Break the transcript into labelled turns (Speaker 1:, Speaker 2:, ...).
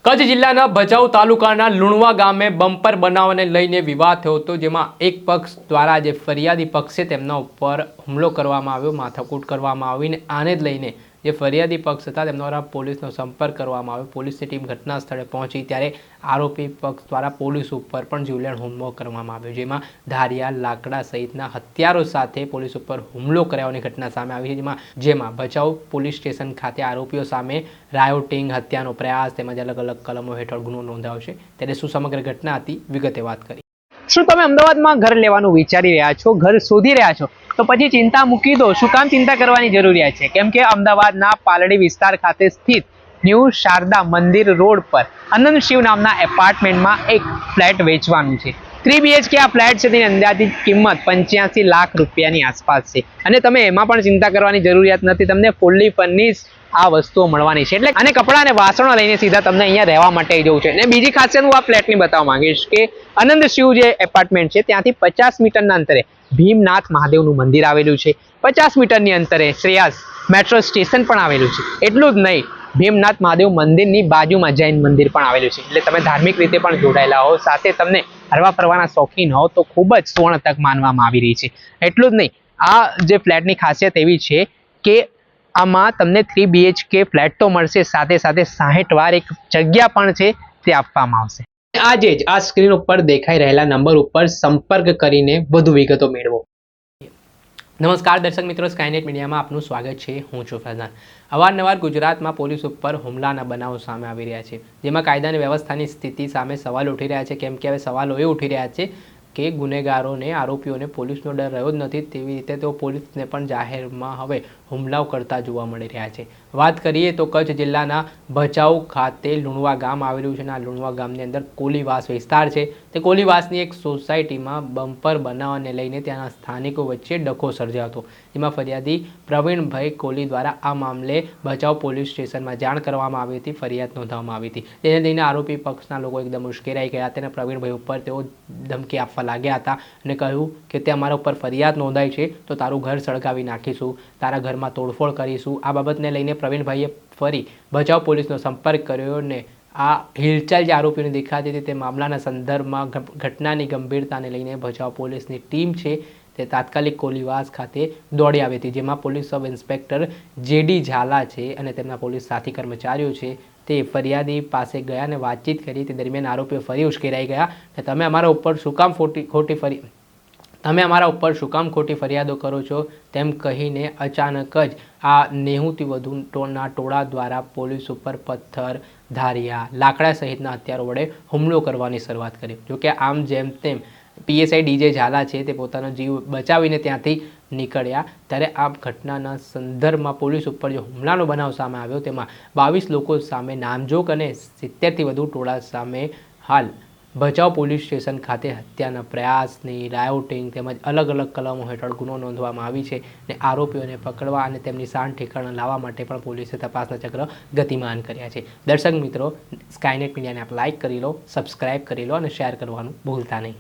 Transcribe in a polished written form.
Speaker 1: કચ્છ જિલ્લાના ભચાઉ તાલુકાના લુણવા ગામે બમ્પર બનાવને લઈને વિવાદ થયો હતો, જેમાં એક પક્ષ દ્વારા જે ફરિયાદી પક્ષ છે તેમના ઉપર હુમલો કરવામાં આવ્યો, માથાકૂટ કરવામાં આવીને આને જ લઈને જે ફરિયાદી પક્ષ હતા તેમના દ્વારા પોલીસનો સંપર્ક કરવામાં આવ્યો। પોલીસની ટીમ ઘટના સ્થળે પહોંચી ત્યારે આરોપી પક્ષ દ્વારા પોલીસ ઉપર પણ જીવલેણ હુમલો કરવામાં આવ્યો, જેમાં ધારિયા, લાકડા સહિતના હથિયારો સાથે પોલીસ ઉપર હુમલો કર્યાની ઘટના સામે આવી છે। જેમાં ભચાઉ પોલીસ સ્ટેશન ખાતે આરોપીઓ સામે રાયોટિંગ, હત્યાનો પ્રયાસ તેમજ અલગ અલગ કલમો હેઠળ ગુનો નોંધાયો છે। ત્યારે શું સમગ્ર ઘટના હતી, વિગતે વાત કરી।
Speaker 2: શું તમે અમદાવાદમાં ઘર લેવાનું વિચારી રહ્યા છો, ઘર શોધી રહ્યા છો, તો પછી ચિંતા મૂકી દો। શું કામ ચિંતા કરવાની જરૂરિયાત છે? કેમ કે અમદાવાદના પાલડી વિસ્તાર ખાતે સ્થિત ન્યૂ શારદા મંદિર રોડ પર આનંદ શિવ નામના એપાર્ટમેન્ટમાં એક ફ્લેટ વેચવાનું છે। 3 BHK આ ફ્લેટ છે, તેની અંદાજિત કિંમત 85 લાખ રૂપિયાની આસપાસ છે અને તમે એમાં પણ ચિંતા કરવાની જરૂરિયાત નથી, તમને ફૂલ્લી ફર્નિશ આ વસ્તુઓ મળવાની છે। એટલે અને કપડાં અને વાસણો લઈને સીધા તમને અહીંયા રહેવા માટે જવું છે। અને બીજી ખાસિયત હું આ ફ્લેટની બતાવવા માંગીશ કે આનંદ શિવ જે એપાર્ટમેન્ટ છે ત્યાંથી 50 મીટરના અંતરે ભીમનાથ મહાદેવનું મંદિર આવેલું છે, 50 મીટરની અંતરે શ્રેયાસ મેટ્રો સ્ટેશન પણ આવેલું છે। એટલું જ નહીં, ભીમનાથ મહાદેવ મંદિરની બાજુમાં જૈન મંદિર પણ આવેલું છે, એટલે તમે ધાર્મિક રીતે પણ જોડાયેલા હો, સાથે તમને હરવા ફરવાના શોખીન હો તો ખૂબ જ સુવર્ણ તક માનવામાં આવી રહી છે। એટલું જ નહીં, આ જે ફ્લેટની ખાસિયત એવી છે કે આમાં તમને 3 BHK ફ્લેટ તો મળશે, સાથે સાથે 60 વાર એક જગ્યા પણ છે તે આપવામાં આવશે। આજે જ આ સ્ક્રીન ઉપર દેખાઈ રહેલા નંબર ઉપર સંપર્ક કરીને વધુ વિગતો મેળવો।
Speaker 1: નમસ્કાર દર્શક મિત્રો, સ્કાયનેટ મીડિયામાં આપનું સ્વાગત છે। હું છું ફૈઝાન। અવારનવાર ગુજરાતમાં પોલીસ ઉપર હુમલાના બનાવો સામે આવી રહ્યા છે, જેમાં કાયદા અને વ્યવસ્થાની સ્થિતિ સામે સવાલ ઉઠી રહ્યા છે। કેમ કે હવે સવાલો એ ઉઠી રહ્યા છે કે ગુનેગારોને, આરોપીઓને પોલીસનો ડર રહ્યો જ નથી, તેવી રીતે તેઓ પોલીસને પણ જાહેરમાં હવે હુમલાઓ કરતા જોવા મળી રહ્યા છે। વાત કરીએ તો કચ્છ જિલ્લાના ભચાઉ ખાતે લુણવા ગામ આવેલું છે અને આ લુણવા ગામની અંદર કોલીવાસ વિસ્તાર છે। તે કોલીવાસની એક સોસાયટીમાં બમ્પર બનાવવાને લઈને ત્યાંના સ્થાનિકો વચ્ચે ડખો સર્જાયો હતો, જેમાં ફરિયાદી પ્રવીણભાઈ કોલી દ્વારા આ મામલે ભચાઉ પોલીસ સ્ટેશનમાં જાણ કરવામાં આવી હતી, ફરિયાદ નોંધવામાં આવી હતી। તેને લઈને આરોપી પક્ષના લોકો એકદમ ઉશ્કેરાઈ ગયા હતા અને પ્રવીણભાઈ ઉપર તેઓ ધમકી આપવા લાગ્યા હતા અને કહ્યું કે તે અમારા ઉપર ફરિયાદ નોંધાઈ છે તો તારું ઘર સળગાવી નાખીશું, તારા ઘરમાં તોડફોડ કરીશું। આ બાબતને લઈને પ્રવીણભાઈએ ફરી ભચાઉ પોલીસનો સંપર્ક કર્યો અને આ હિલચાલ જે આરોપીઓને દેખાતી હતી તે મામલાના સંદર્ભમાં ઘટનાની ગંભીરતાને લઈને ભચાઉ પોલીસની ટીમ છે તે તાત્કાલિક કોલીવાસ ખાતે દોડી આવી હતી, જેમાં police sub inspector JD Jhala છે અને તેમના પોલીસ સાથી કર્મચારીઓ છે તે ફરિયાદી પાસે ગયા અને વાતચીત કરી। તે દરમિયાન આરોપીઓ ફરી ઉશ્કેરાઈ ગયા કે તમે અમારા ઉપર શું કામ ખોટી ફરિયાદો કરો છો, તેમ કહીને અચાનક જ આ 90થી વધુ ટોળા દ્વારા પોલીસ ઉપર પથ્થર, ધારિયા, લાકડા સહિતના હથિયારો વડે હુમલો કરવાની શરૂઆત કરી। જોકે આમ જેમ તેમ PSI DJ ઝાલા છે તે પોતાનો જીવ બચાવીને ત્યાંથી નીકળ્યા, ત્યારે આ ઘટનાના સંદર્ભમાં પોલીસ ઉપર જે હુમલાનો બનાવ સામે આવ્યો તેમાં 22 લોકો સામે નામજોગ અને 70થી વધુ ટોળા સામે હાલ ભચાઉ પોલીસ સ્ટેશન ખાતે હત્યાના પ્રયાસની, રાયોટિંગ તેમજ અલગ અલગ કલમો હેઠળ ગુનો નોંધવામાં આવી છે અને આરોપીઓને પકડવા અને તેમની શાન ઠેકાણા લાવવા માટે પણ પોલીસે તપાસના ચક્ર ગતિમાન કર્યા છે। દર્શક મિત્રો, સ્કાયનેટ મીડિયાને આપ લાઇક કરી લો, સબસ્ક્રાઇબ કરી લો અને શેર કરવાનું ભૂલતા નહીં।